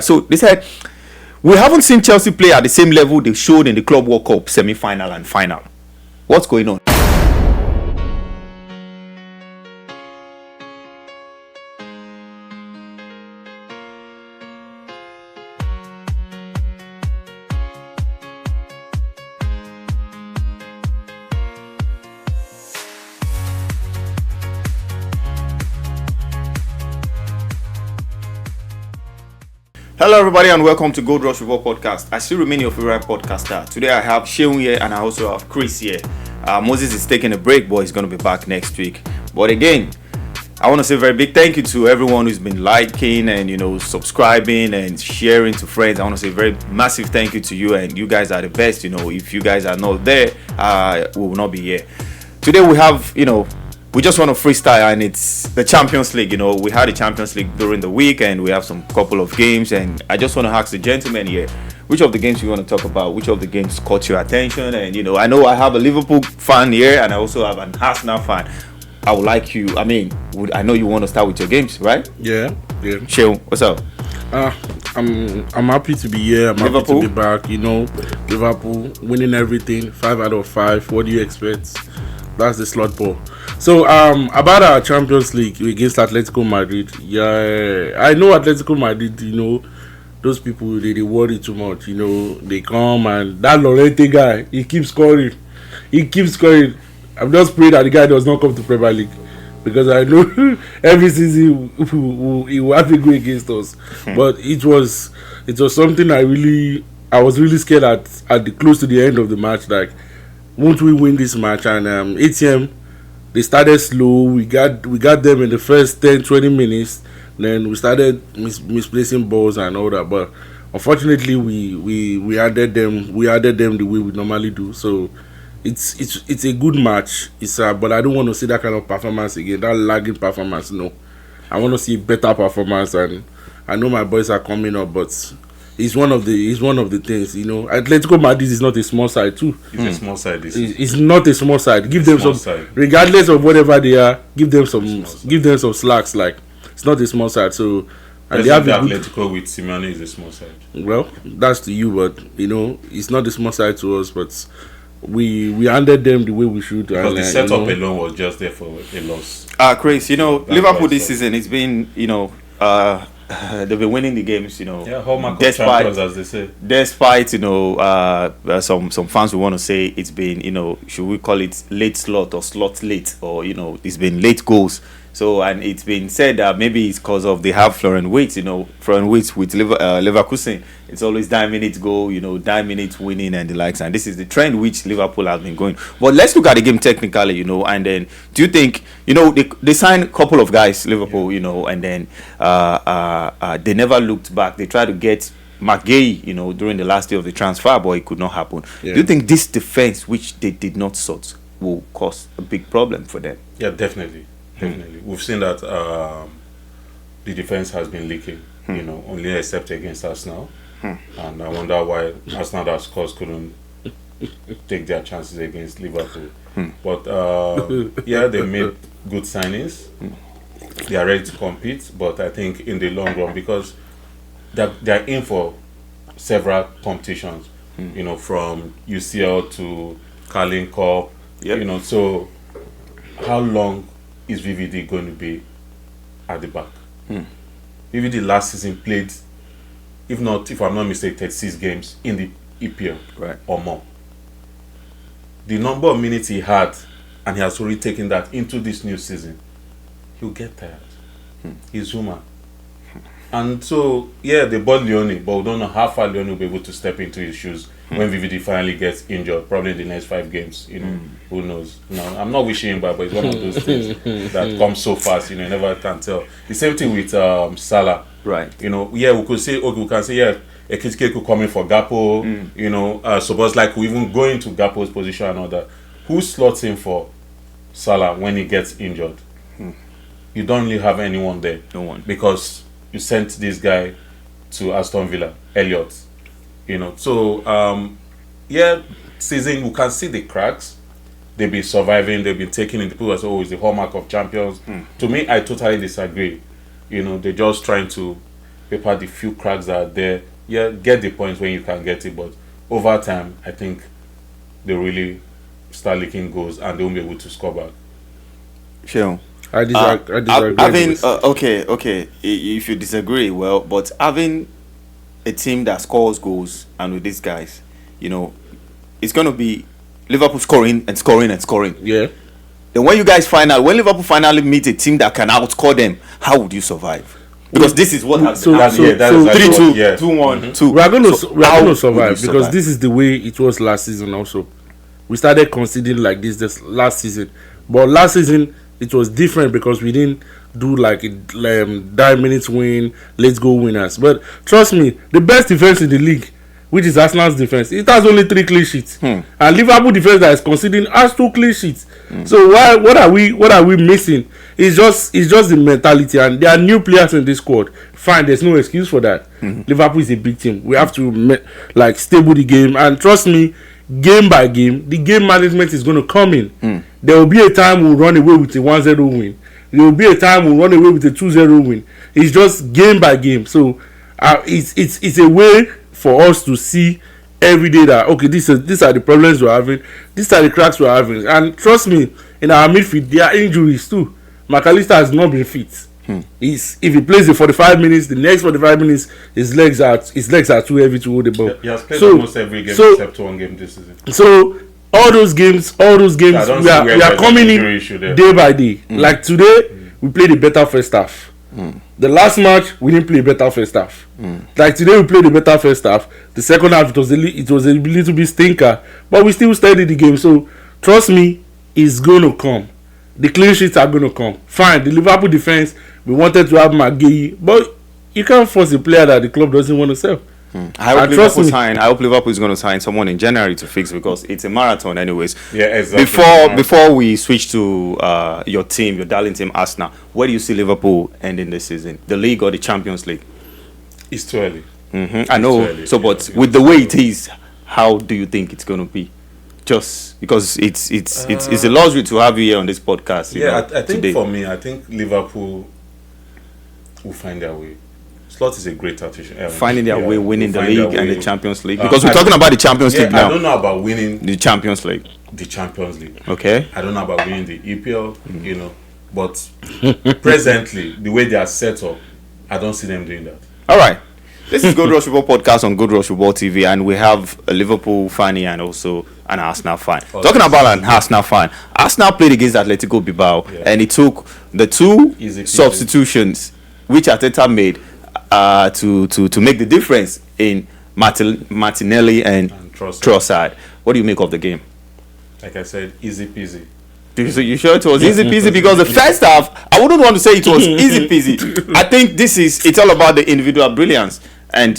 So they said, we haven't seen Chelsea play at the same level they showed in the Club World Cup semi-final and final. What's going on? Hello everybody and welcome to Gold Rush Report Podcast. I still remain your favorite podcaster. Today I have Sheun here and I also have Chris here. Moses is taking a break, but he's going to be back next week. But again, I want to say a very big thank you to everyone who's been liking and subscribing and sharing to friends. I want to say a very massive thank you to you, and you guys are the best. If you guys are not there, we will not be here. Today we have, we just want to freestyle, and it's the Champions League. We had the Champions League during the week, and we have some couple of games. And I just want to ask the gentlemen here, which of the games you want to talk about? Which of the games caught your attention? And I know I have a Liverpool fan here, and I also have an Arsenal fan. I would like you. I know you want to start with your games, right? Yeah. Sheun, what's up? I'm happy to be here. I'm Liverpool? Happy to be back. Liverpool winning everything, 5 out of 5. What do you expect? That's the slot ball. So about our Champions League against Atletico Madrid, I know Atletico Madrid, those people, they worry too much. They come, and that Llorente guy, he keeps scoring. I'm just praying that the guy does not come to Premier League, because I know every season he will have to go against us. But it was something I was really scared at the close to the end of the match. Like, won't we win this match? And ATM, they started slow. We got them in the first 10-20 minutes. Then we started misplacing balls and all that. But unfortunately, we added them the way we normally do. So it's a good match. But I don't want to see that kind of performance again. That lagging performance. No, I want to see better performance. And I know my boys are coming up, but it's one of the things. Atletico Madrid is not a small side too. It's a small side. It's not a small side. Give them some side. Regardless of whatever they are. Give them some slacks. Like, it's not a small side. So, and they have the Atletico with Simeone is a small side. Well, that's to you, but it's not a small side to us. But we handled them the way we should. Because the setup alone was just there for a loss. Chris, Liverpool this season, it's been they've been winning the games, hallmark of champions, as they say. Despite some fans will want to say it's been should we call it late slot or slot late, or it's been late goals. So, and it's been said that maybe it's because of they have Florian Wirtz, Florian Wirtz with Leverkusen. It's always 9 minutes goal, 9 minutes winning and the likes. And this is the trend which Liverpool has been going. But let's look at the game technically, and then do you think, they signed a couple of guys, Liverpool, and then they never looked back. They tried to get McGay, during the last day of the transfer, but it could not happen. Yeah. Do you think this defense, which they did not sort, will cause a big problem for them? Yeah, definitely. We've seen that the defense has been leaking, only except against Arsenal. And I wonder why Arsenal, that scores, couldn't take their chances against Liverpool. But they made good signings. They are ready to compete, but I think in the long run, because they're in for several competitions, from UCL to Carling Cup, so how long is VVD going to be at the back? VVD last season played, if I'm not mistaken, 36 games in the EPL, right, or more. The number of minutes he had, and he has already taken that into this new season, he'll get tired. He's human. And so, they bought Leone, but we don't know how far Leone will be able to step into his shoes when VVD finally gets injured, probably in the next 5 games. Who knows? I'm not wishing him bad, but it's one of those things that comes so fast, you never can tell. The same thing with Salah. Right. We could say, Ekitike could come in for Gakpo, so but like we even go into Gakpo's position and all that. Who slots in for Salah when he gets injured? You don't really have anyone there. No one. Because you sent this guy to Aston Villa, Elliott. So season we can see the cracks. They've been surviving, they've been taking in the people as always the hallmark of champions. To me, I totally disagree. They're just trying to paper the few cracks that are there. Yeah, get the points when you can get it, but over time, I think they really start leaking goals and they won't be able to score back. Sure. I disagree. Having okay. If you disagree, well, but having a team that scores goals and with these guys, you know, it's gonna be Liverpool scoring and scoring and scoring. Yeah. Then when Liverpool finally meet a team that can outscore them, how would you survive? Because this is what has been happening. 3-2, 2-1, 2. We are going to survive because this is the way it was last season also. We started conceding like this last season. But last season, it was different because we didn't do like a 9 minutes win, let's go winners. But trust me, the best defense in the league, which is Arsenal's defense, it has only 3 clean sheets. And Liverpool defense that is conceding has 2 clean sheets. So what are we missing? It's just the mentality, and there are new players in this squad. Fine, there's no excuse for that. Liverpool is a big team. We have to stable the game, and trust me, game by game, the game management is going to come in. There will be a time we'll run away with a 1-0 win. There will be a time we'll run away with a 2-0 win. It's just game by game. So it's a way for us to see every day that okay, these are the problems we're having, these are the cracks we're having, and trust me, in our midfield there are injuries too. McAllister has not been fit. If he plays the 45 minutes, the next 45 minutes, his legs are too heavy to hold the ball. He has played almost every game except one game this season. So all those games, we are coming in day by day. Like today, we played a better first half. The last match, we didn't play a better first half. Like today, we played a better first half. The second half, it was a little bit stinker, but we still started the game. So trust me, it's going to come. The clean sheets are going to come. Fine, the Liverpool defense, we wanted to have McGahey, but you can't force a player that the club doesn't want to sell. I hope Liverpool is going to sign someone in January to fix, because it's a marathon anyways. Yeah, exactly. Before we switch to your team, your darling team, Arsenal, where do you see Liverpool ending this season? The league or the Champions League? It's too early. I know. So, but with the way it is, how do you think it's going to be? Just because it's a luxury to have you here on this podcast. I think today. For me, I think Liverpool will find their way. Slot is a great tactician. Finding their way, winning the league and the Champions League. Because we're talking about the Champions League now. I don't know about winning the Champions League. Okay. I don't know about winning the EPL, but presently, the way they are set up, I don't see them doing that. All right. This is Gold Rush Football Podcast on Gold Rush Football TV, and we have a Liverpool fan and also an Arsenal fan. Talking about an Arsenal fan, Arsenal played against Atletico Bilbao, and it took the 2 substitutions which Arteta made to make the difference in Martinelli and Trossard. What do you make of the game? Like I said, easy peasy. So you sure it was easy peasy? Because the first half, I wouldn't want to say it was easy peasy. I think it's all about the individual brilliance. And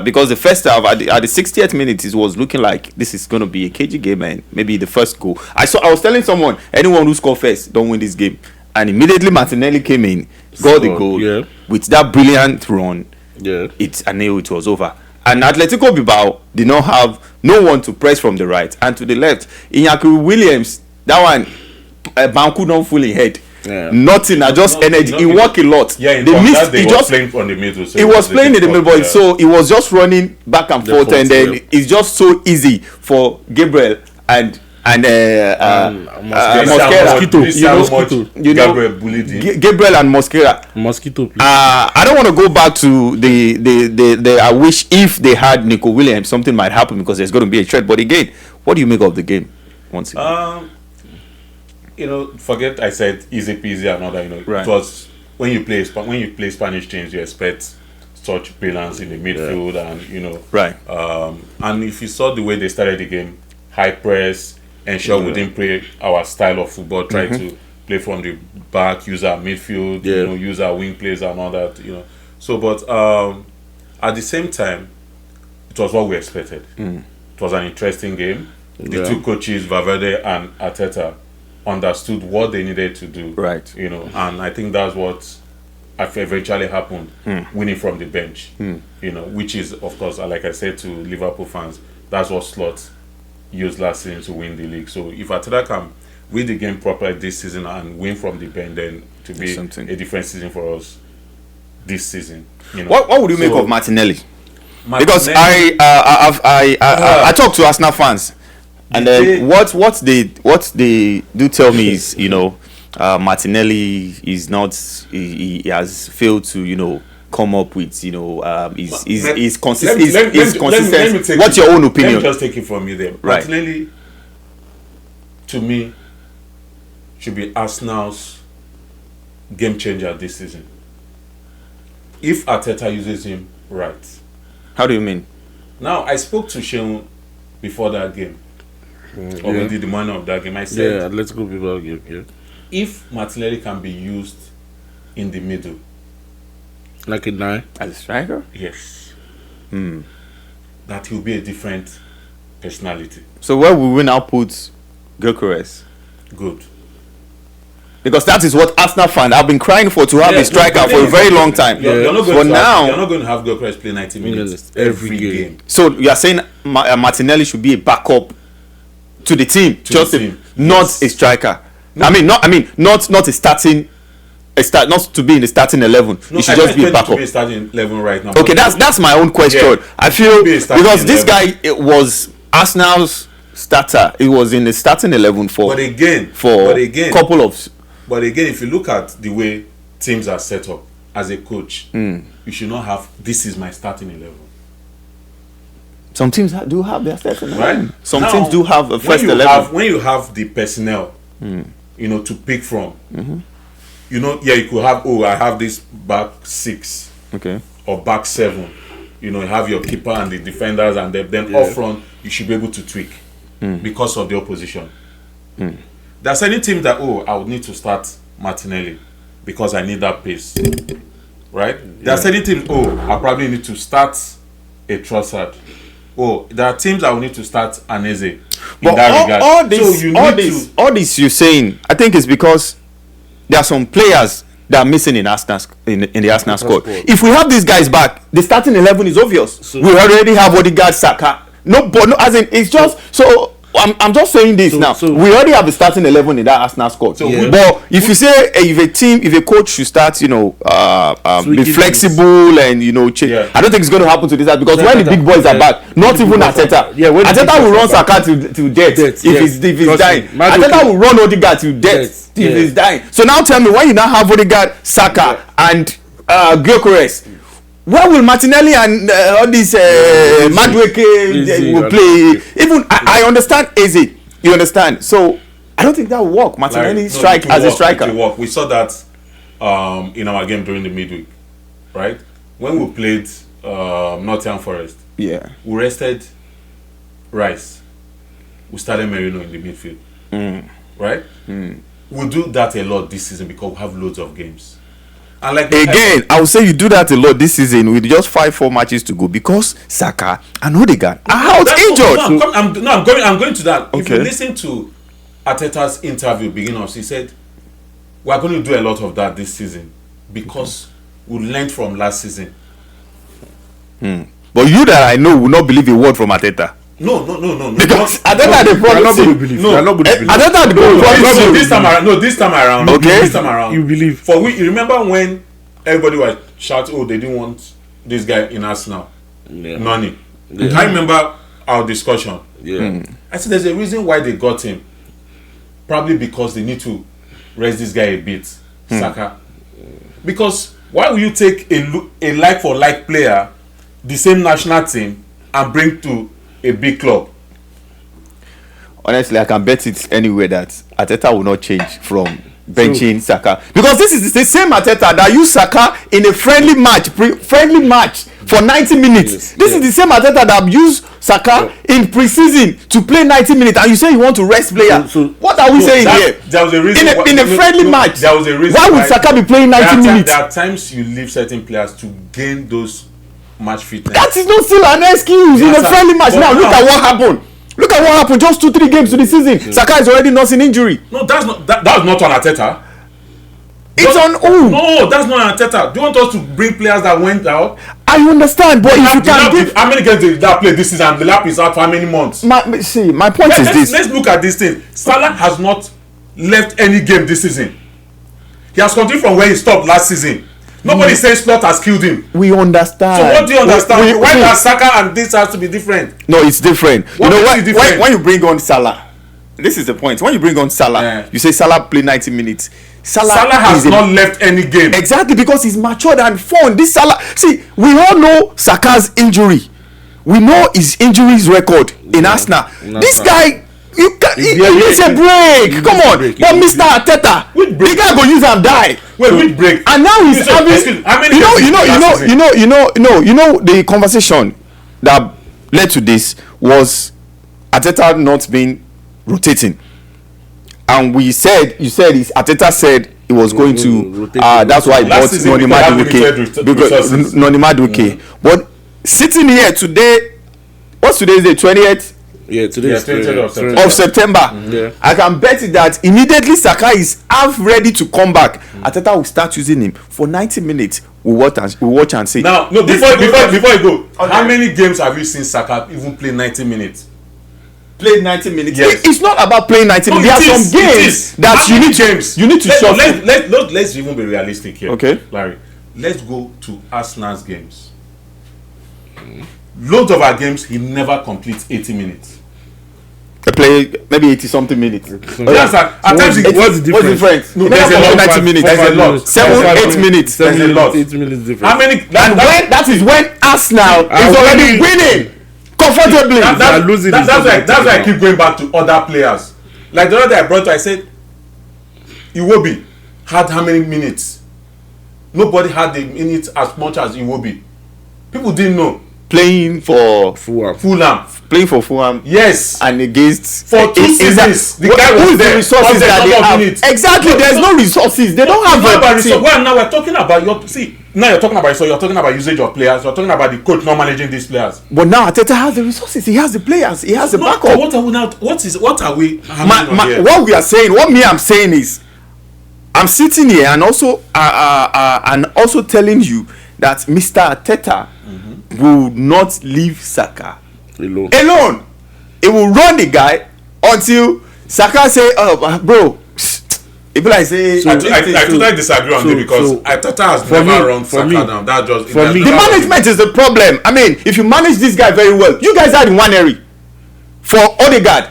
because the first half, at the 60th minute, it was looking like this is going to be a cagey game, and maybe the first goal. I was telling someone, anyone who scores first don't win this game. And immediately Martinelli came in, got the goal. Yeah. With that brilliant run, I knew it was over. And Atletico Bilbao did not have no one to press from the right and to the left. Iñaki Williams, that one, Banku don't fully head. Yeah. Nothing, just energy. He worked a lot. Yeah, he was playing on the middle. So he was playing in the middle, so he was just running back and forth, and then it's just so easy for Gabriel and Gabriel and Mosquera. I don't want to go back to the I wish if they had Nico Williams, something might happen, because there's going to be a threat. But again, what do you make of the game once again? Forget I said easy peasy and all that. Right. It was when you play Spanish teams, you expect such balance in the midfield, and right. And if you saw the way they started the game, high press, ensure we didn't play our style of football, try to play from the back, use our midfield, use our wing plays and all that, So, but at the same time, it was what we expected. It was an interesting game. The 2 coaches, Valverde and Arteta, understood what they needed to do, right? And I think that's what eventually happened, winning from the bench, which is, of course, like I said to Liverpool fans, that's what Slot used last season to win the league. So if Arteta can win the game properly this season and win from the bench, then to be a different season for us. this season. You know? What would you make of Martinelli? Because I talk to Arsenal fans, and what they do tell me is, you know, Martinelli is not, he has failed to, you know, come up with, you know, is consistent. What's your own opinion? Let me just take it from you there. Right. Martinelli, to me, should be Arsenal's game changer this season. If Arteta uses him right. How do you mean? Now, I spoke to Sheun before that game. Already the morning of that game. I said, let's go before the game. Yeah. If Martinelli can be used in the middle, like a 9 as a striker, yes, that he'll be a different personality. So where will we now put Gyökeres? Good. Because that is what Arsenal fans have been crying for, to have a striker for a very long time. You're not going to have Gyökeres play 90 minutes every game. So you are saying Martinelli should be a backup to the team, not a striker. No. Not a starting. Not to be in the starting 11. No, he should just be a backup. To be starting 11 right now. Okay, that's my own question. Yeah, I feel because this guy, it was Arsenal's starter. It was in the starting 11 for a couple of. But again, if you look at the way teams are set up as a coach, you should not have, this is my starting 11. Some teams do have their starting 11. Right? Some teams do have a first 11. When you have the personnel, you know, to pick from, you know, you could have, I have this back 6, okay, or back 7. You know, you have your keeper and the defenders, and then up front, you should be able to tweak because of the opposition. There are certain teams that, I would need to start Martinelli because I need that pace. Right? There are certain teams, I probably need to start a Trossard. There are teams that will need to start Aneze. But all this you're saying, I think it's because there are some players that are missing in the Arsenal squad. If we have these guys back, the starting 11 is obvious. We already have Odegaard, Saka. As in, it's just so. I'm just saying this now. We already have the starting 11 in that Arsenal squad. But if you say if a coach should start, you know, be flexible and, you know, change, I don't think it's going to happen to this because when the big boys are back, not even Arteta. Arteta will run Saka to death if he's dying. Arteta will run Odegaard to death if he's dying. So now tell me, when you now have Odegaard, Saka and Gyökeres, where will Martinelli and all these Madueke will play? Even I understand Eze. You understand? So I don't think that will work. Martinelli strike as a striker. We saw that in our game during the midweek, right? When we played Nottingham Forest, we rested Rice. We started Merino in the midfield, right? We'll do that a lot this season because we have loads of games. And I would say you do that a lot this season with just 5-4 matches to go because Saka and Odegaard are out injured. I'm going to that. Okay. If you listen to Arteta's interview beginning of, he said we're going to do a lot of that this season because we learned from last season. But you that I know will not believe a word from Arteta. No. Because Arteta the problem. Arteta the problem. This time around. Okay. This time around. You believe? You remember when everybody was shouting, they didn't want this guy in Arsenal. Nani. I remember our discussion. I said there's a reason why they got him. Probably because they need to rest this guy a bit, Saka. Because why will you take a like for like player, the same national team, and bring to a big club? Honestly, I can bet it anywhere that Arteta will not change from benching Saka, because this is the same Arteta that used Saka in a friendly match for 90 minutes. This is the same Arteta that used Saka in pre-season to play 90 minutes, and you say you want to rest player. What are we saying here? There was a reason in a friendly match. There was a reason why would Saka be playing 90 minutes? There are times you leave certain players to gain those match fitness. That is not still an excuse in a friendly match. Now look at what happened. Look at what happened. Just 2-3 games to the season. Saka is already nursing injury. No, that was not on Arteta. It's on who? No, that's not on Arteta. Do you want us to bring players that went out? I understand, but if you can give... How many games did that play this season? The lap is out for how many months? My point is this. Let's look at this thing. Salah has not left any game this season. He has continued from where he stopped last season. Nobody says Slot has killed him. We understand. So what do you understand? Why does Saka and this has to be different? No, it's different. What you know is different? When you bring on Salah, this is the point. When you bring on Salah, you say Salah play 90 minutes. Salah has not left any game. Exactly, because he's matured and fun. This Salah, see, we all know Saka's injury. We know his injuries record in Arsenal. This guy, he needs a break. Come on, but Mr. Arteta, the guy go use and die. Wait, which break? And now he's having. You know, the conversation that led to this was Arteta not being rotating, and you said Arteta said he was going to. That's why he bought Noni Madueke. But sitting here today, what's today's day? 20th. Yeah, today's 20th of September. Yeah. I can bet it that immediately Saka is half ready to come back. Arteta will start using him for 90 minutes. We watch and see. Now, no, before you go, how many games have you seen Saka even play 90 minutes? Played 90 minutes. Yes. It's not about playing 90 minutes. There are some games that you need to shuffle. Let's even be realistic here. Okay, Larry, let's go to Arsenal's games. Loads of our games, he never completes 80 minutes. They play maybe 80 something minutes. Yes, at times what's the difference? No, there's a lot. 90 minutes. There's a lot. 7-8 minutes. There's a lot. 8 minutes difference. How many? That is when Arsenal is already winning comfortably. That's why I keep going back to other players. Like the other day I brought to, I said, Iwobi had how many minutes? Nobody had the minutes as much as Iwobi. People didn't know. Playing for Fulham. Playing for Fulham. Yes. And against for 2 seasons. The guy was there. The resources that they have. Exactly. There's no resources. They don't have a team. Well, now we're talking about you're talking about usage of players. You're talking about the coach not managing these players. But now Arteta has the resources. He has the players. He has the backup. What are we? What we are saying, I'm saying is, I'm sitting here and also telling you that Mr. Arteta will not leave Saka alone. He will run the guy until Saka say, "Oh, bro." If I say, I totally disagree on this because Arteta has never run Saka down. That's just for me. The management is the problem. I mean, if you manage this guy very well, you guys had Nwaneri for Odegaard.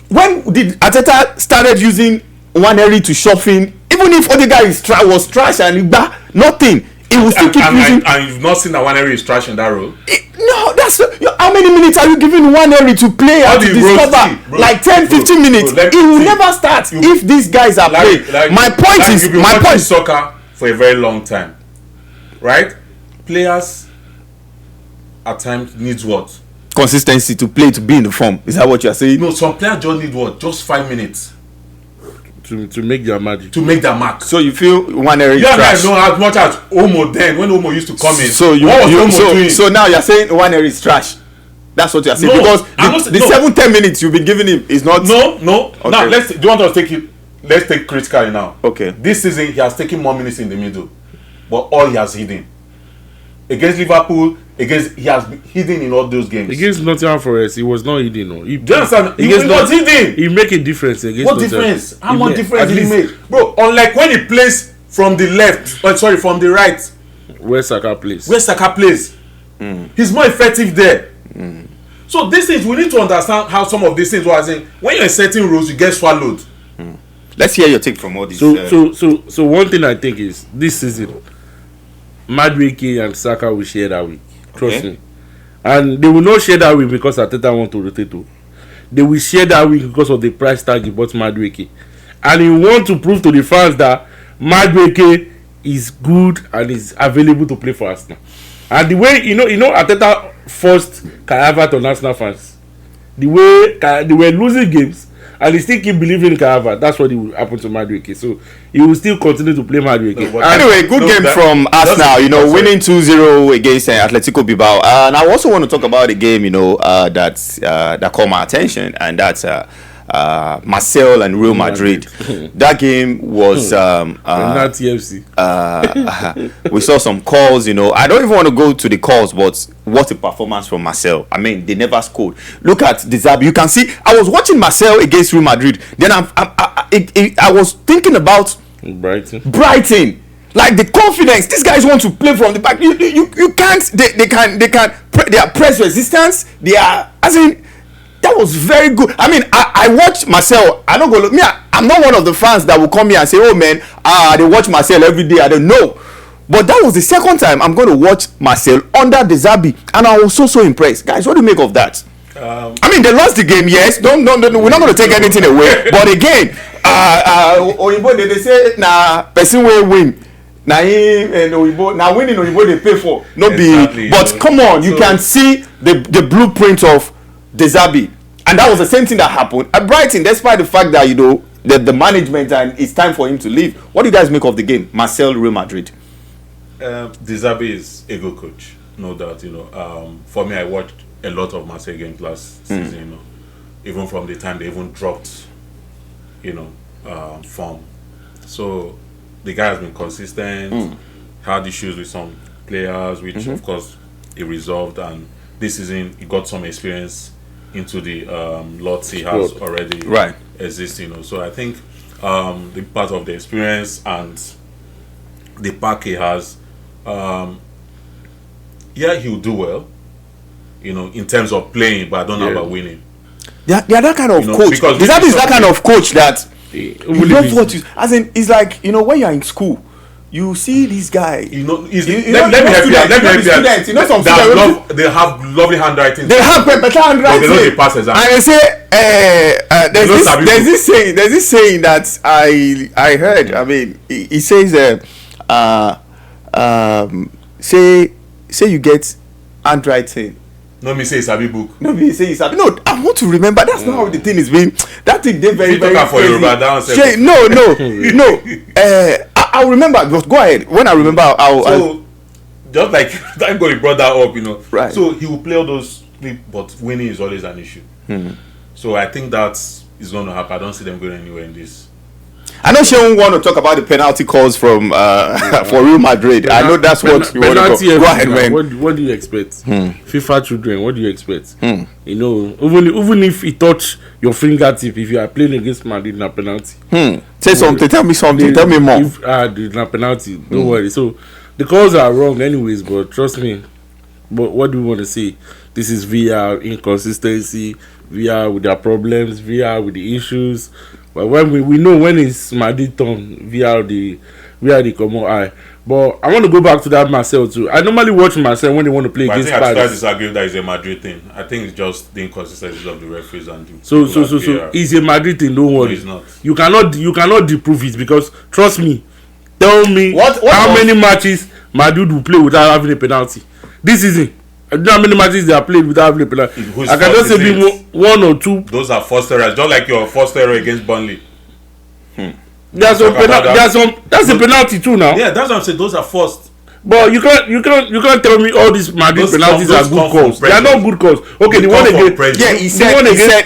When did Arteta started using Nwaneri to shove in? Even if Odegaard was trash and nothing. He will still keep using. And you've not seen that Nwaneri is trash in that role? No, that's how many minutes are you giving Nwaneri to play and to discover? Like 10-15 minutes. He will never start if these guys are playing. My point is, you've been watching soccer for a very long time, right? Players at times needs what? Consistency to play, to be in the form. Is that what you are saying? No, some players just need what? Just 5 minutes. To make their magic. To make their mark. So you feel Nwaneri is trash? Yeah, I know as much as Omo then, when Omo used to come in. So so now you're saying Nwaneri is trash. That's what you're saying. No, because the 7-10 minutes you've been giving him is not. No. Okay. Now do you want us to take it? Let's take critically now. Okay. This season he has taken more minutes in the middle, but all he has hidden. Against Liverpool, he has been hidden in all those games. Against Nottingham Forest, he was not hidden. No. He was hidden. He make a difference against What difference? How much difference did he make? Bro, unlike when he plays from the left, from the right. Where Saka plays. He's more effective there. So these things, we need to understand how some of these things were saying. When you're in certain roles, you get swallowed. Let's hear your take from all this. So one thing I think is, this season, Madueke and Saka will share that week. Trust me. And they will not share that week because Arteta want to rotate to. They will share that week because of the price tag he bought Madueke. And he want to prove to the fans that Madueke is good and is available to play for Arsenal. And the way, you know Arteta forced Kai Havertz on Arsenal fans. The way they were losing games and he still keep believing in Kai Havertz. That's what will happen to Madueke. So he will still continue to play Madueke. Anyway, good game from Arsenal. Winning 2-0 against Atletico Bilbao. And I also want to talk about a game, that caught my attention, and that's Marseille and Real Madrid. That game was not TFC. We saw some calls. I don't even want to go to the calls, but what a performance from Marseille. I mean, they never scored. Look at the Zabi. You can see I was watching Marseille against Real Madrid. Then I was thinking about Brighton. Like Like the confidence, these guys want to play from the back. You can't. They are press resistance. They are, as in, that was very good. I mean, I watched Marcel. I don't go look. I'm not one of the fans that will come here and say, "Oh man, they watch Marcel every day." I don't know. But that was the second time I'm going to watch Marcel under De Zerbi, and I was so impressed. Guys, what do you make of that? I mean, they lost the game, yes. Don't we're not going to take anything away. But again, Oyibo, they say, person will win. Now winning Oyibo they pay for. Exactly, but come on, you can see the blueprint of De Zerbi, and that was the same thing that happened at Brighton, despite the fact that the management and it's time for him to leave. What do you guys make of the game, Marcel, Real Madrid? De Zerbi is a good coach, no doubt. For me, I watched a lot of Marseille games last season. Even from the time they even dropped, form. So the guy has been consistent. Had issues with some players, which of course he resolved, and this season he got some experience into the lots he has already existing. So I think the part of the experience and the pack he has, he'll do well, in terms of playing, but I don't know about winning. They are that kind of coach. De Zerbi is that kind of coach that you love what you, as in, it's like, when you're in school, you see this guy. Let me help you. Some students, they have lovely handwriting. They have better handwriting. But they know they pass exam. And they say, there's this saying that I heard. I mean, he says, say you get handwriting. No, me say it's a book. No, me say it's a. No, I want to remember. That's not how the thing is being. That thing they very very. For Yoruba, no. I'll remember. Go ahead. When I remember, I'll. Just like time ago, he brought that up. Right. So he will play all those, but winning is always an issue. So I think that is going to happen. I don't see them going anywhere in this. I know Sheon want to talk about the penalty calls from for Real Madrid. I know that's what you want to go. Go ahead, man. What do you expect? FIFA children, what do you expect? Even if he touch your fingertip, if you are playing against Madrid, na penalty. Say something. Tell me something. Tell me more. If na penalty, don't worry. So the calls are wrong, anyways. But trust me. But what do we want to say? This is VR inconsistency, VR with their problems, VR with the issues. But when we know when it's Madrid turn, VR the common eye. But I want to go back to that Marcel too. I normally watch Marcel when they want to play against Paris. I disagree that it's a Madrid thing. I think it's just the inconsistencies of the referees and so it's a Madrid thing. Don't worry. No, it's not. You cannot disprove it, because trust me. Tell me how many matches Madrid will play without having a penalty this season. I don't know how many matches they have played without having a penalty. I can just say one or two. Those are first errors, just like your first error against Burnley. That's a penalty too now. Yeah, that's what I'm saying. Those are first. But you can't tell me all these Madrid penalties are good calls. They are not good calls. Okay, the one against. Yeah, he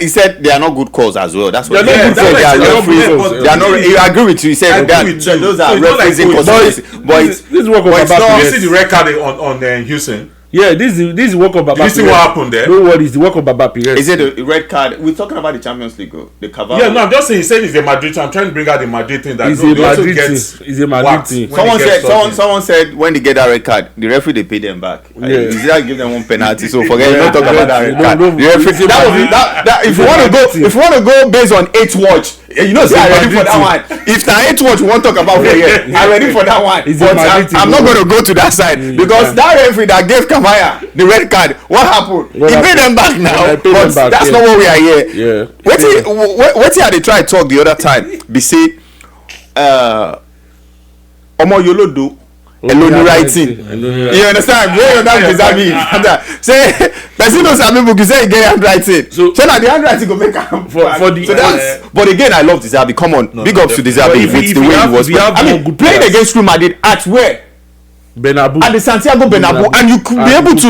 said they are not good calls as well. That's what they are not good calls. They are not. I agree with you. He said those are referees inconsistency. But this is work of Baba. You see the red card on Houston. Yeah, this is work of Baba. You see what happened there? Don't worry, it's the work of Baba Pires. Is it a red card? We're talking about the Champions League, the Cavallo. Yeah, no, I'm just saying. He said it's a Madrid. I'm trying to bring out the Madrid thing. It's a Madrid thing. Someone said when they get that red card, the referee they pay them back. Yeah. Is that give them one penalty? So forget. Don't talk about that red card. The referee. If you want to go based on 8 watch. I'm ready for that one. If the 8 watch we won't talk about for here, I'm ready for that one. But I'm not going to go to that side because that referee that gave Kamaya the red card, what happened? He paid them back now. But that's not what we are here. Yeah. What they try to talk the other time? Be say, Omo Yolodo. Alone writing. You understand? Where that Deserbi. Say, person knows some people say get handwriting. So now the handwriting go make am for the. So that's. But again, I love Deserbi. Come on, big ups to Deserbi with the way he was. I mean, playing against Real Madrid at where? Bernabeu. At the Santiago Bernabeu, and you could be able to,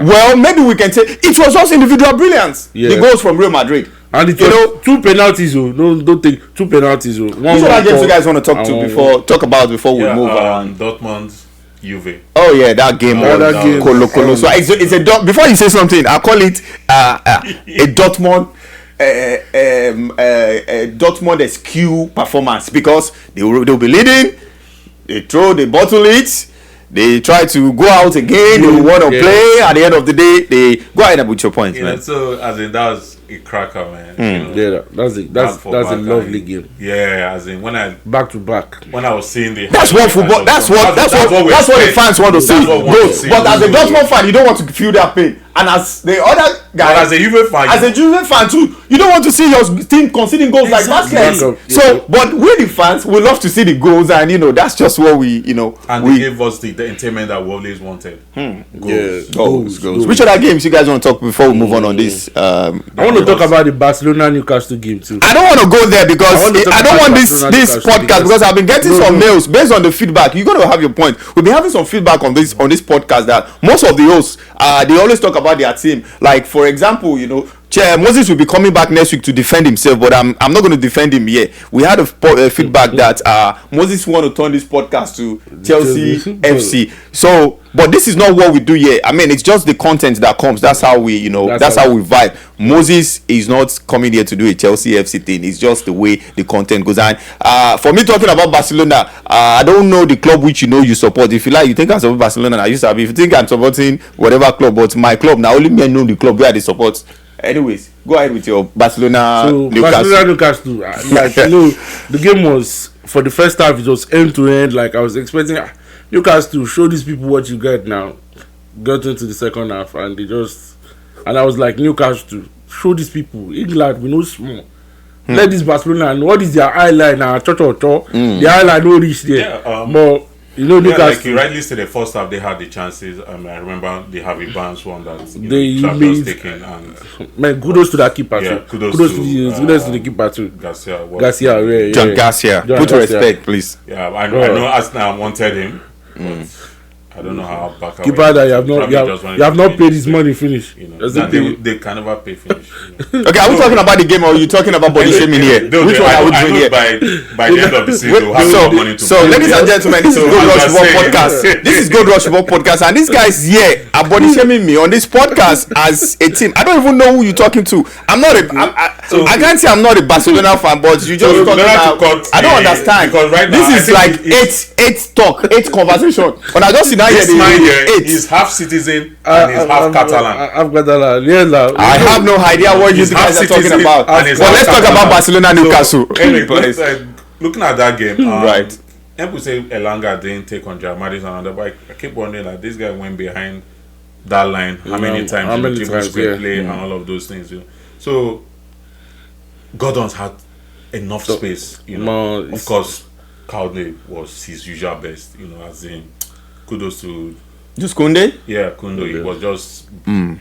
well, maybe we can say it was just individual brilliance. Yeah. The goals from Real Madrid. And it two penalties. Don't take 2 penalties. Which other games you guys want to talk about before we move around? Dortmund, Juve. Oh yeah, that game. Colo. So it's a before you say something, I call it a Dortmund Dortmund SQ performance because they'll be leading, they bottle it, they try to go out again, they want to play. At the end of the day, they go ahead with your point, man. So as in that was a cracker, man. That's a lovely game. Yeah, as in when I back to back. When I was seeing the that's what football. That's what the fans want to see. But as a Dortmund fan, you don't want to feel that pain. And as the other guy, as a Juve fan too, you don't want to see your team conceding goals like that. So, but we the fans, we love to see the goals, and that's just what we. And they gave us the entertainment that we always wanted. Goals. Which other games you guys want to talk before we move on this? I want to talk about the Barcelona Newcastle game too. I don't want to go there because I don't want this podcast because I've been getting some mails based on the feedback. You're going to have your point. We've been having some feedback on this podcast that most of the hosts they always talk about their team. Like for example, Moses will be coming back next week to defend himself, but I'm not going to defend him here. We had a feedback that Moses want to turn this podcast to Chelsea FC. So, but this is not what we do here. I mean, it's just the content that comes. That's how we, that's how we vibe. Moses is not coming here to do a Chelsea FC thing. It's just the way the content goes. And for me talking about Barcelona, I don't know the club which you support. If you like, you think I support Barcelona. I used to have. If you think I'm supporting whatever club, but my club now only me know the club where they support. Anyways, go ahead with your Barcelona Newcastle. Like the game was for the first half. It was end to end. Like I was expecting Newcastle to show these people what you get now. Got into the second half and I was like, Newcastle to show these people England we know small. Let this Barcelona and what is their highlight now? The highlight no reach there. But Newcastle. Like you rightly said, the first half they had the chances. I remember the Harvey Barnes one that Travis taken and man, kudos to that keeper too. Kudos to the keeper too. Garcia, John Garcia. Put respect, please. Yeah, I know Arsenal wanted him. I don't know how back keeper that you have not paid his money finish. They can never pay finish. Okay, are we talking about the game or are you talking about body shaming here? Which one are we doing here? By the end of the season, we'll have more money to So, ladies and gentlemen, this is Gold Rush Football Podcast. This is Gold Rush Football Podcast, and these guys here are body shaming me on this podcast as a team. I don't even know who you're talking to. I'm not I can't say I'm not a Barcelona fan, but you just talking about. I don't understand. Because right now, this is like eight conversation. When I just sit down this man here is half citizen and he's half Catalan. Yeah, I have no idea what you guys are talking about. But let's talk about Barcelona Newcastle. Anyway, looking at that game, right? People say Elanga didn't take on Jamadis and other, but I keep wondering that this guy went behind that line how many times in play and all of those things. So Gordon's had enough space. Of course, Koundé was his usual best. As in. Kudos to just Koundé. Yeah, Koundé. It was just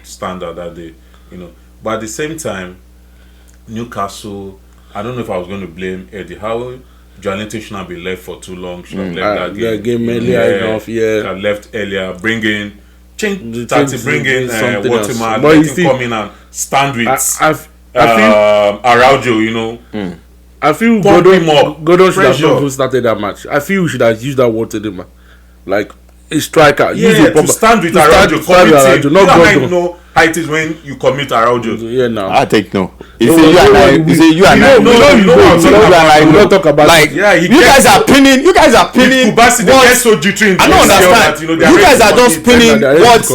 standard that day, But at the same time, Newcastle. I don't know if I was going to blame Eddie Howe. Joelinton should not be left for too long. Should have left that game earlier enough. Yeah, should have left earlier. Bring in Waterman. Let him come in and stand with Araujo. I feel Gordon should have not started that match. I feel we should have used that Waterman, like. A striker, to stand with Araujo, know how it is when you commit Araujo. Yeah, now I take no. You don't talk about like you guys are pinning. You guys are pinning. What? I don't understand. You guys are just pinning what?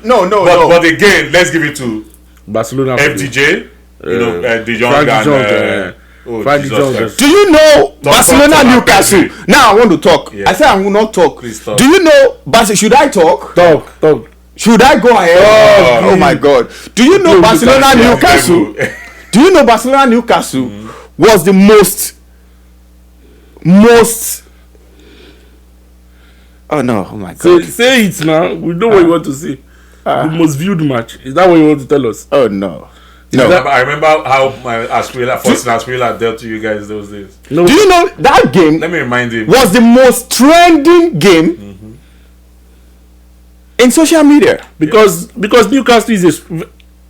No. But again, let's give it to Barcelona, FDJ. De Jong and. Do you know Barcelona Newcastle? Now I want to talk. I said I will not talk. Do you know Barcelona? Should I talk? Talk. Should I go ahead? Oh my God. Do you know Barcelona Newcastle? Do you know Barcelona Newcastle was the most oh no, oh my God. Say it now. We know what you want to say. The most viewed match. Is that what you want to tell us? Oh no. No, I remember how my Asprilla dealt to you guys those days. No. Do you know that game? Let me remind you. Was the most trending game in social media because Newcastle is a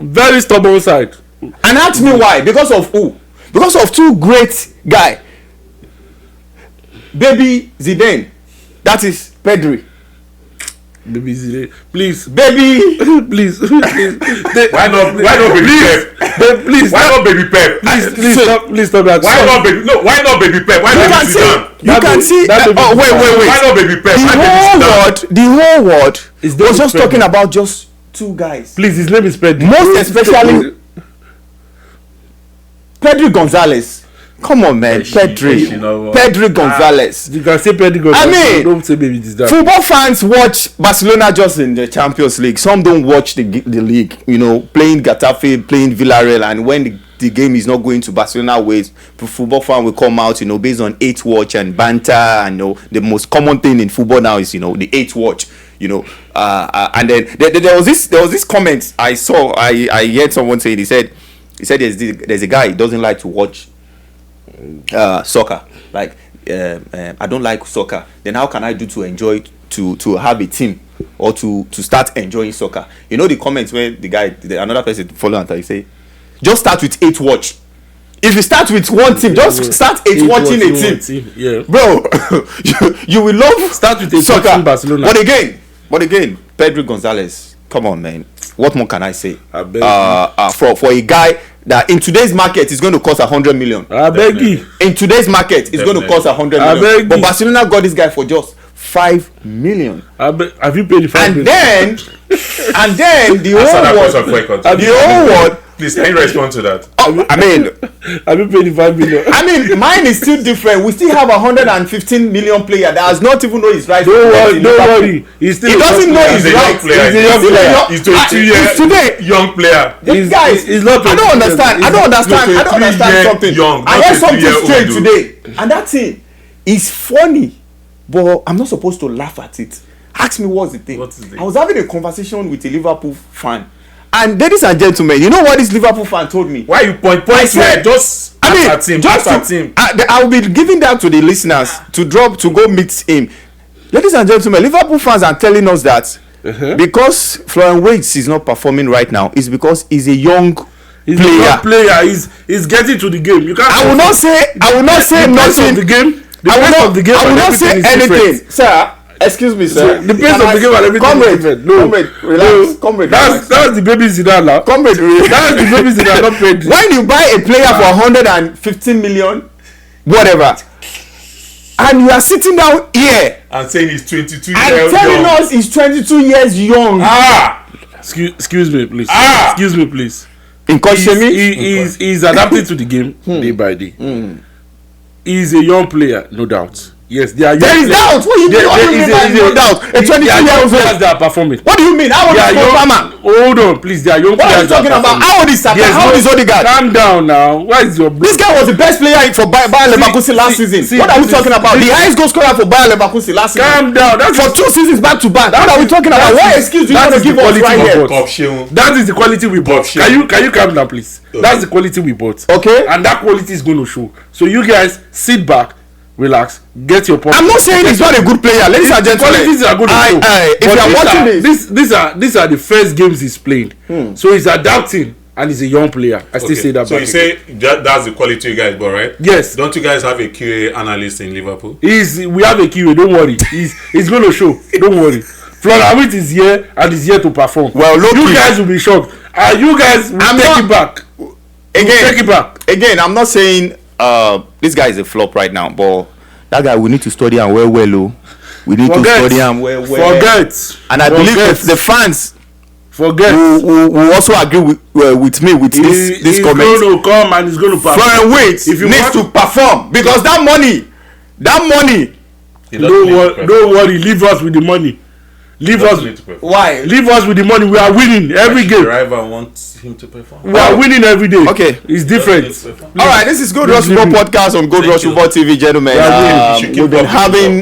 very stubborn side. And ask me why? Because of who? Because of two great guys. Baby Zidane, that is Pedri, Baby Zidane. Please. Baby. Please. Why not baby Pep? Please. Why not baby Pep? Please stop that. Why not baby? No, why not baby Pep? Why not baby Zidane? You can see. Wait. Why not baby Pep? The whole world was just talking about just two guys. Please, his name is Pedri. Most especially Pedri Gonzalez. Come on, man. Pedri Gonzalez. You can say Pedri Gonzalez. I mean, don't say baby this that. Football fans watch Barcelona just in the Champions League. Some don't watch the league. You know, playing Getafe, playing Villarreal, and when the game is not going to Barcelona ways, the football fan will come out, you know, based on 8 watch and banter. And you know, the most common thing in football now is, you know, the 8 watch. You know, and then there was this comment I saw. I heard someone say, he said there's a guy, he doesn't like to watch soccer. Like I don't like soccer. Then how can I do to enjoy to have a team or to start enjoying soccer? You know the comments where another person follow and he say, just start with 8 watch. If you start with one team, just start 8 watching a team. Yeah, bro. you will love start with 8 soccer. Watching Barcelona. But again, Pedri Gonzalez. Come on, man. What more can I say? I beg for a guy that in today's market is going to cost 100 million. I beg you. In today's market, it's going to cost 100 million. But Barcelona got this guy for just 5 million. Have you paid the 5 million? And then the whole world. Please, can you respond to that? I mean, have you paid the 5 million? I mean, mine is still different. We still have 115 million player that does not even know his right. Don't worry. He doesn't know his right. He's a young player. He's 22-year young player. Guys, I don't understand something. I heard something strange today, and that thing is funny, but I'm not supposed to laugh at it. Ask me what's the thing. I was having a conversation with a Liverpool fan. And ladies and gentlemen, you know what this Liverpool fan told me? Why you point? I said, I will be giving that to the listeners to go meet him. Ladies and gentlemen, Liverpool fans are telling us that because Florian Wirtz is not performing right now, it's because he's a young player. He's getting to the game. You can't. I will not say nothing. I will not say anything, sir. Excuse me, sir. The pace of the game and everything. Comrade, that's the baby Zidane now. Comrade, that's the baby Zidane, not Pedri. When you buy a player for 115 million, whatever, and you are sitting down here and saying he's 22 years and telling us he's 22 years young. Excuse me, please. Excuse me, please. He's adapting to the game day by day. He's a young player, no doubt. Yes, they are young. There is doubt. What do you mean by no doubt? A 22-year-old players that are performing. What do you mean? How old is Obama? Hold on, please. They are young players. What are you talking about? How old is Saka? How old is Odegaard? Calm down now. Why is your This guy was the best player for Bayer Leverkusen last season. What are we talking about? The highest goal scorer for Bayer Leverkusen last season. Calm down. For 2 seasons back to back. What are we talking about? What excuse do you want to give us right here? That is the quality we bought. Can you calm down, please? That's the quality we bought. Okay. And that quality is going to show. So you guys sit back. Relax, get your point. I'm not saying he's not a good player, ladies and gentlemen. Qualities are good. If you are watching these are the first games he's playing. So he's adapting and he's a young player. I still say that. So you say that's the quality you guys bought, right? Yes. Don't you guys have a QA analyst in Liverpool? We have a QA. Don't worry. He's going to show. Don't worry. Florian Wirtz is here and is here to perform. Well, look, you guys will be shocked. You guys will take it back. Take it back. Again, I'm not saying this guy is a flop right now, but that guy we need to study him well. We need to study him well. And I believe the fans who also agree with me with this comment. He's going to come and he's going to perform. Florian Wirtz needs to perform because that money. Don't worry, leave us with the money. Why? Leave us with the money. We are winning every game. The rival wants him to perform. We are winning every day. Okay, it's different. All right, this is Gold Rush Football Podcast on Gold Rush Football TV, gentlemen.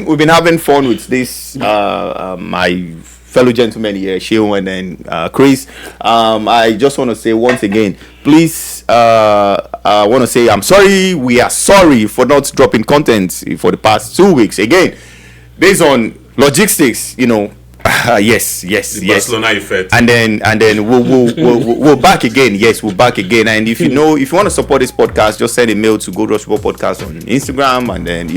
We've been having fun with this. My fellow gentlemen here, Sheon and Chris. I just want to say once again, please. I want to say I'm sorry. We are sorry for not dropping content for the past 2 weeks. Again, based on logistics, Yes. Barcelona effect. And then we'll back again. Yes, we'll back again. And if you want to support this podcast, just send a mail to Gold Rush Football Podcast on Instagram, and then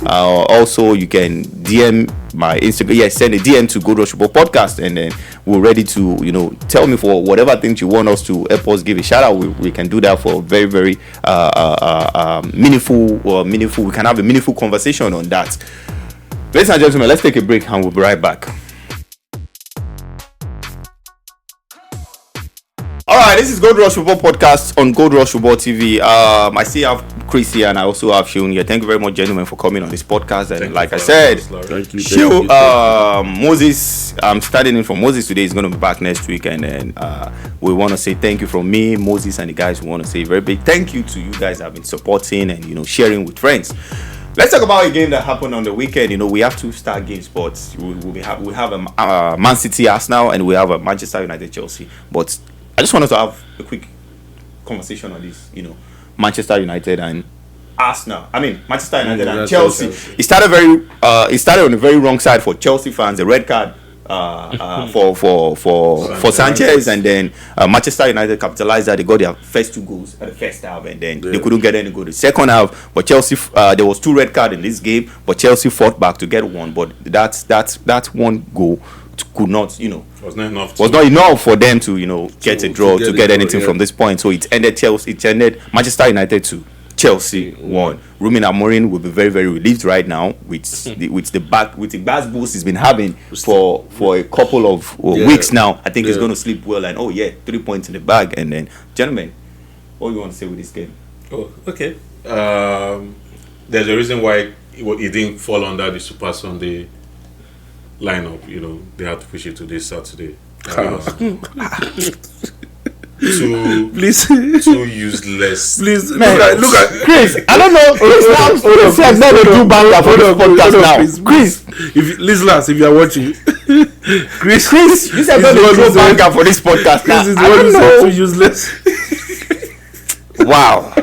also you can DM my Instagram. Yes, send a DM to Gold Rush Football Podcast, and then we're ready to tell me for whatever things you want us to help us give a shout out. We can do that for very very meaningful. We can have a meaningful conversation on that. Ladies and gentlemen, let's take a break and we'll be right back. Alright, this is Gold Rush Football Podcast on Gold Rush Football TV. I still have Chris here and I also have Shion here. Thank you very much, gentlemen, for coming on this podcast. And like I said, Moses, I'm starting in from Moses today. He's going to be back next week. And then we want to say thank you from me, Moses, and the guys. We want to say a very big thank you to you guys that have been supporting and sharing with friends. Let's talk about a game that happened on the weekend. We have 2 star games, but we have a Man City Arsenal and we have a Manchester United Chelsea. But I just wanted to have a quick conversation on this, Manchester United and Arsenal. I mean, Manchester United and Chelsea. It started on the very wrong side for Chelsea fans. The red card for Sanchez, and then Manchester United capitalized that. They got their first 2 goals at the first half, and then they couldn't get any goal the second half. But Chelsea, there was 2 red cards in this game, but Chelsea fought back to get one. But that one goal could not, was not enough for them to get a draw, to get anything from this point. So it ended Manchester United 2, Chelsea 1. Ruben Amorim will be very very relieved right now with the back boost he's been having for a couple of weeks now. I think he's going to sleep well, and 3 points in the bag. And then, gentlemen, what do you want to say with this game? Oh, okay. There's a reason why it didn't fall under the Super Sunday lineup. They had to push it to this Saturday. Too useless. Please, look at Chris. I don't know. Chris has never do banger for this podcast now. Chris, if you are watching, Chris, you said not do banger for this podcast now. Chris is the one who said too useless. Wow.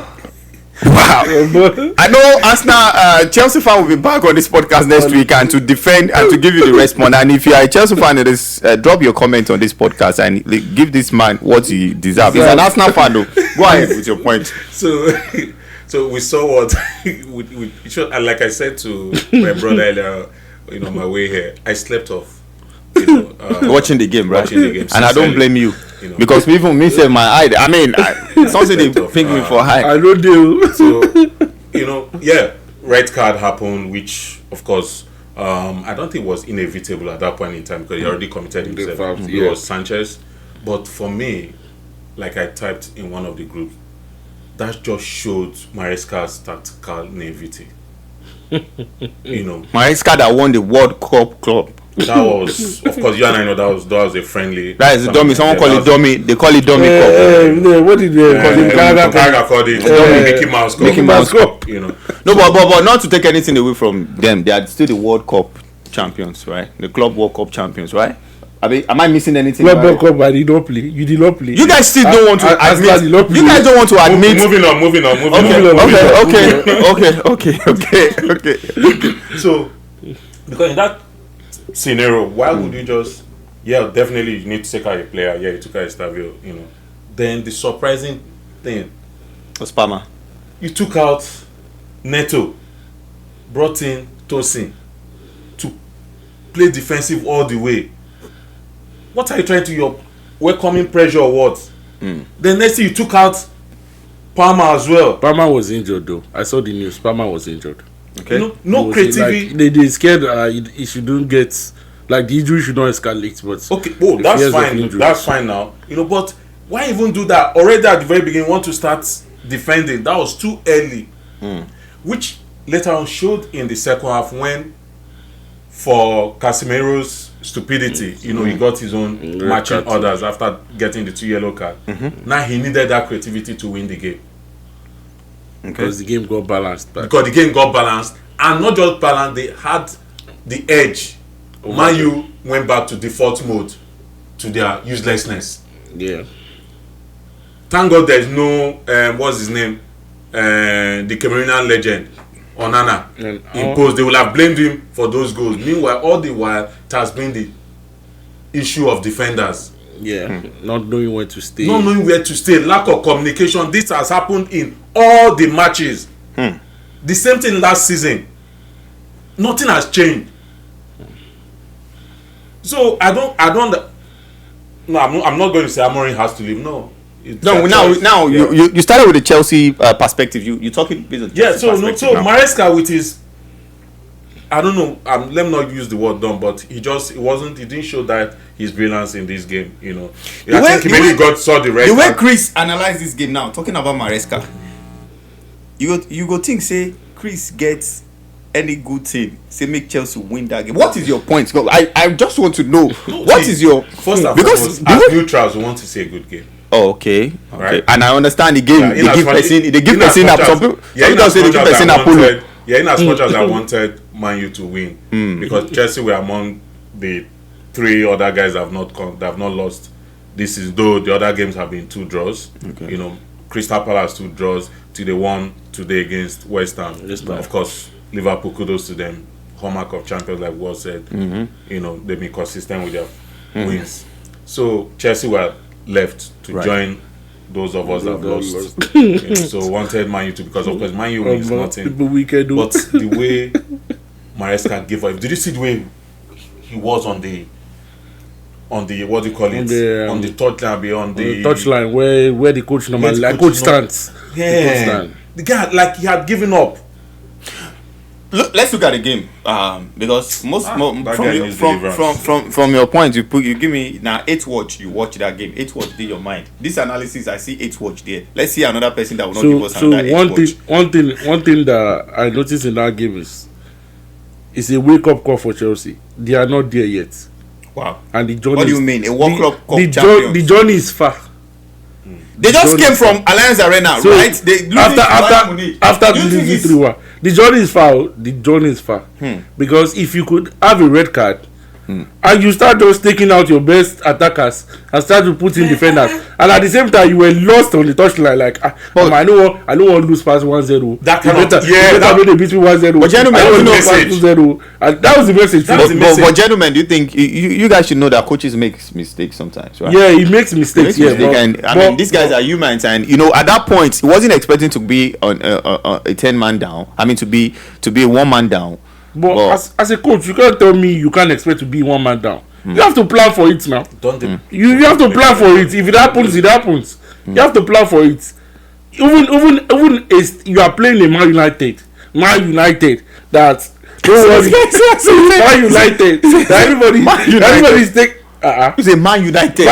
I know Arsenal, Chelsea fan will be back on this podcast next week and to defend and to give you the response. And if you are a Chelsea fan, drop your comment on this podcast and give this man what he deserves. He's an Arsenal fan, though. Go ahead with your point. So we saw what like I said to my brother earlier, my way here, I slept off. Watching the game, right? Watching the game, and I don't blame you. Because even me say my eye. I mean, something they pick me for high. I don't do. So, red card happened, which of course, I don't think was inevitable at that point in time because he already committed himself. It was Sanchez, but for me, like I typed in one of the groups, that just showed Maresca's tactical naivety. Maresca that won the World Cup club. That was, of course, you and I know that was a friendly. That is a dummy. Someone call it dummy. They call it dummy cup. What did they call it? Canada called it Mickey Mouse Cup. Mickey Mouse Cup. No, but not to take anything away from them. They are still the World Cup champions, right? The Club World Cup champions, right? Am I missing anything? Club World Cup, I did not play. You did not play. You guys still don't want to admit. You guys don't want to admit. Moving on. Okay. So, because in that scenario, why would you just definitely you need to take out a player, you took out Estavio, then the surprising thing was Palmer. You took out Neto, brought in Tosin to play defensive all the way. What are you trying to your welcoming pressure or what? Then next thing you took out Palmer as well. Palmer was injured though. I saw the news. Palmer was injured. Okay. No creativity. They scared he shouldn't get the injury should not escalate. But okay, that's fine. That's fine now. But why even do that already at the very beginning? Want to start defending? That was too early. Which later on showed in the second half when, for Casemiro's stupidity, he got his own matching orders after getting the 2 yellow card. Now he needed that creativity to win the game. Because the game got balanced. Because the game got balanced, and not just balanced, they had the edge. Man U went back to default mode, to their uselessness. Yeah. Thank God there's no what's his name, the Cameroonian legend Onana in post. They will have blamed him for those goals. Meanwhile, all the while it has been the issue of defenders. Yeah, not knowing where to stay. Not knowing where to stay, lack of communication. This has happened in all the matches. The same thing last season. Nothing has changed. So I don't. No, I'm not going to say Amorim has to leave. No. Now you started with the Chelsea perspective. You talking based on Chelsea so Maresca with his, I don't know. Let me not use the word dumb, but he didn't show that his brilliance in this game. You know, I think he maybe saw the red. The way Chris analyzed this game now, talking about Maresca, you go think say Chris gets any good thing, say make Chelsea win that game. What is your point? I just want to know what is your first and foremost, as neutrals, we want to see a good game. Oh, okay. Right. And I understand the game. They give person up. Some people say they give person Apollo. Yeah, in as much as I wanted Man U to win, because Chelsea were among the 3 other guys that have not lost. This is though the other games have been 2 draws. Okay. You know, Crystal Palace 2 draws till they won today against West Ham. Of course, Liverpool, kudos to them. Hallmark of champions, like Ward said. You know, they've been consistent with their wins. So Chelsea were left to join those of us that have lost. You know, so wanted Man U to, because of course Man U wins nothing. But the way Maresca gave up, did you see the way he was on the what do you call it, on the touchline, beyond the touchline where the coach normally coach stands. Yeah, the guy like he had given up. Let's look at the game, because from your point you give me now 8 watch. You watch that game. 8 watch in your mind. This analysis I see 8 watch there. Let's see another person that will not give us another 8 watch. One thing that I noticed in that game is a wake up call for Chelsea. They are not there yet. Wow. And the journey. What do you mean? A wake up call? The journey is far. They just came from Allianz Arena, so right? They after losing 3-1. The journey is far. The journey is far. Because if you could have a red card, and you start just taking out your best attackers and start to put in defenders, and at the same time you were lost on the touchline, like I don't want to lose past 1-0. That kind of they beat me 1-0. But gentlemen, and that was the message. But gentlemen, do you think you guys should know that coaches make mistakes sometimes, right? Yeah, he makes mistakes. And I mean, these guys are humans, and you know, at that point, he wasn't expecting to be on a 10-man down. I mean, to be a 1-man down. But as a coach, you can't tell me you can't expect to be 1 man down. You have to plan for it now. You have to plan for it. If it happens, it happens. You have to plan for it. Even if you are playing a Man United that Man United that everybody's taking. You say Man United.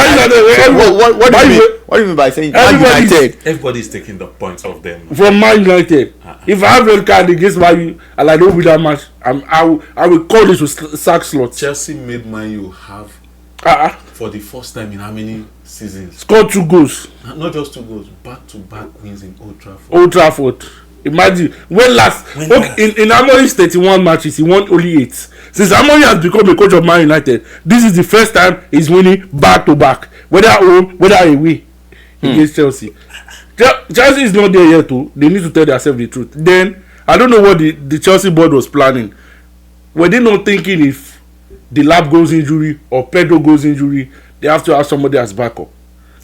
What do you mean by saying Man United? Everybody's taking the points of them from Man United. If I have red card against Man U and I don't win that match, I will call this to sack slot. Chelsea made Man U have for the first time in how many seasons? Scored 2 goals. Not just 2 goals, back-to-back wins in Old Trafford. Old Trafford. Imagine when last in Amorim's 31 matches, he won only 8. Since Amorim has become a coach of Man United, this is the first time he's winning back-to-back, whether home, whether away, against Chelsea. Chelsea is not there yet too. They need to tell themselves the truth. Then I don't know what the Chelsea board was planning. Were they not thinking if the Lab goes injury or Pedro goes injury, they have to have somebody as backup?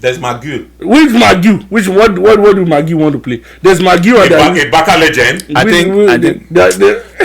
There's McGill. Which McGill? What do McGill want to play? There's McGill. A Barca legend. I think.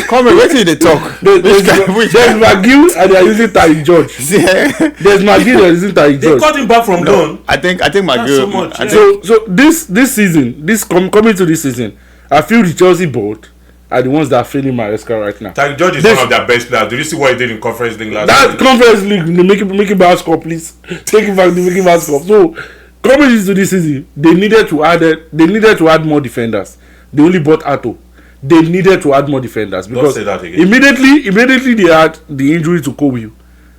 Come on, wait till they talk. There's McGill and they are using Tariq George. There's McGill and using Tariq George. They cut him back from down. I think McGill. So this season, coming to this season, I feel the Chelsea board are the ones that are failing Maresca right now. Tariq George is one of their best players. Did you see what he did in Conference League last season? Conference League, make it back score, please. Take it back, make it back score. So coming into this season, they needed to add more defenders. They only bought Ato. They needed to add more defenders because immediately they had the injury to Kobe,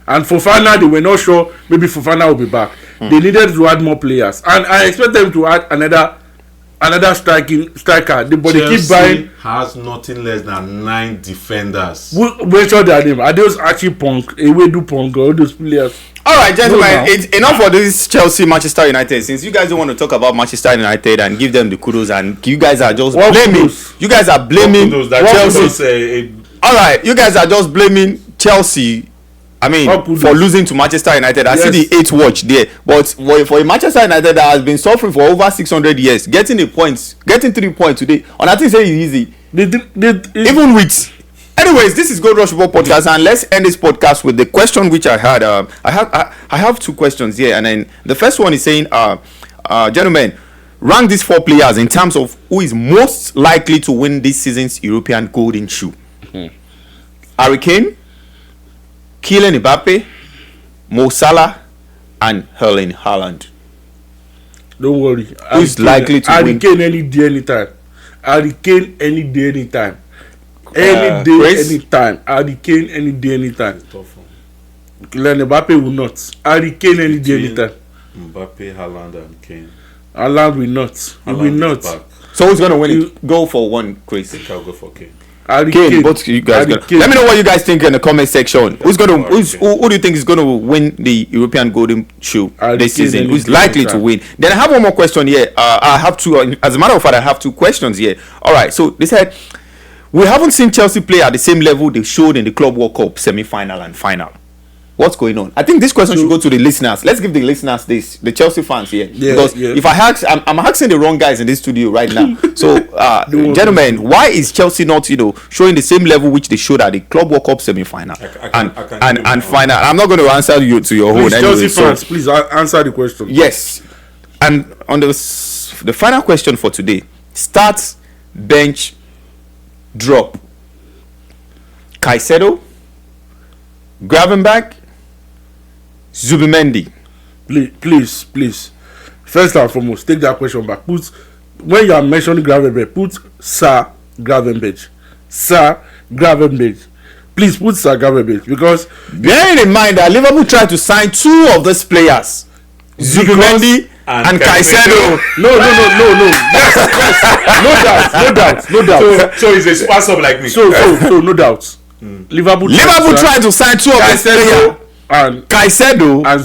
and Fofana, they were not sure maybe Fofana will be back. They needed to add more players, and I expect them to add another striker. But they keep buying. Has nothing less than 9 defenders. Wait, sure their name. Are those Archie Punk, Ewedu Punk, all those players? All right, gentlemen, it's enough for this Chelsea Manchester United. Since you guys don't want to talk about Manchester United and give them the kudos, and you guys are just blaming. You guys are blaming Chelsea. All right, you guys are just blaming Chelsea I mean, for losing to Manchester United. I see the 8th watch there. But for a Manchester United that has been suffering for over 600 years, getting 3 points today, and I think it's easy. Even with... Anyways, this is Gold Rush Football Podcast, and let's end this podcast with the question which I had. I have 2 questions here, and then the first one is saying, gentlemen, rank these 4 players in terms of who is most likely to win this season's European Golden Shoe. Harry Kane, Kylian Mbappe, Mo Salah, and Erling Haaland. Don't worry. Who's likely to win? Harry Kane any day, anytime. Harry Kane any day, anytime. Any day, anytime. Harry Kane any day, anytime. Kylian Mbappe will not. Harry Kane any day, anytime. Mbappe, Haaland, and Kane. Haaland will not. He will not. So who's gonna win it? Go for one, Chris. I think I'll go for Kane. Kane, both you guys. Let me know what you guys think in the comment section. Who do you think is gonna win the European Golden Shoe this season? Who's likely to win? Then I have one more question here. I have 2. As a matter of fact, I have 2 questions here. All right. So they said we haven't seen Chelsea play at the same level they showed in the Club World Cup semi-final and final. What's going on? I think this question should go to the listeners. Let's give the listeners this, the Chelsea fans here. Because if I ask, I'm asking the wrong guys in this studio right now. So, gentlemen, why is Chelsea not, showing the same level which they showed at the Club World Cup semi-final and final? I'm not going to answer you to your own. Chelsea fans, please answer the question. Yes. And on the final question for today, start, bench, drop. Caicedo, Gravenberch, Zubimendi. Please. First and foremost, take that question back. When you are mentioning Gravenberch, put Sir Gravenberch. Please put Sir Gravenberch, because bearing in mind that Liverpool tried to sign 2 of those players, Zubimendi and Caicedo. No. Yes. No doubt. So he's a spice up like me. So no doubt. Liverpool tried to sign 2 of those players. And Caicedo and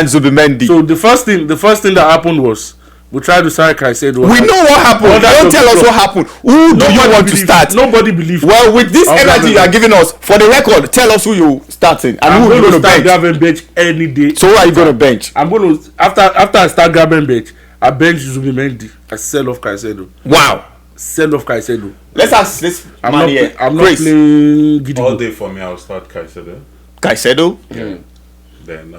Zubimendi. So the first thing that happened was we tried to sign Caicedo. We know what happened. Don't tell us what happened. Who do you want to start? Nobody believed. Well, with this energy you are giving us, for the record, tell us who you starting and who you going to bench. Gravenberch any day. So who are you going to bench? I'm going to after I start Gravenberch, I bench Zubimendi. I sell off Caicedo. Wow. Sell off Caicedo. Let's ask this man here. I'm not playing Gidigo. All day for me, I'll start Caicedo. Yeah. Then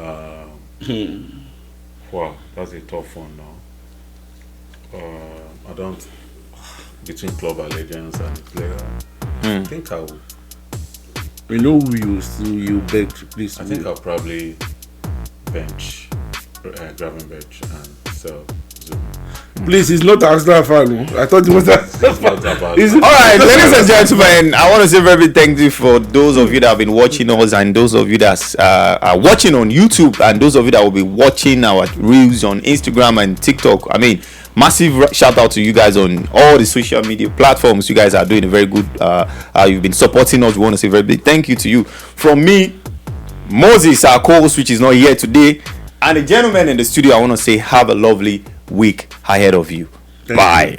wow, that's a tough one now. I don't between club allegiance and player. I think I will. We know who you bench, please. I think I'll probably bench Gravenberch and sell Zoom. Please, it's not Arsenal fan. I thought it was that. Alright, ladies and gentlemen, I want to say very thank you for those of you that have been watching us, and those of you that are watching on YouTube, and those of you that will be watching our reels on Instagram and TikTok. I mean, massive shout out to you guys on all the social media platforms. You guys are doing a very good. You've been supporting us. We want to say very big thank you to you. From me, Moses, our co-host, which is not here today, and the gentleman in the studio, I want to say have a lovely week ahead of you. Bye.